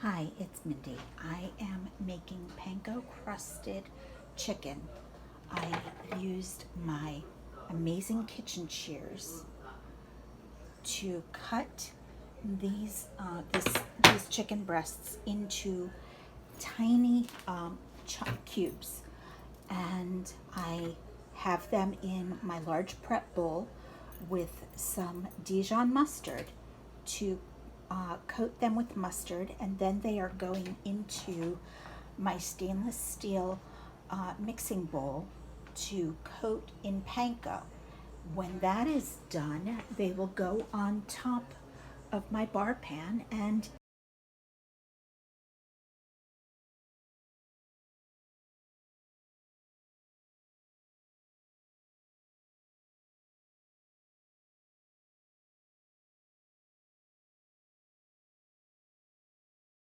Hi, it's Mindy. I am making panko crusted chicken. I used my amazing kitchen shears to cut these chicken breasts into tiny cubes, and I have them in my large prep bowl with some Dijon mustard to coat them with mustard, and then they are going into my stainless steel mixing bowl to coat in panko. When that is done, they will go on top of my bar pan, and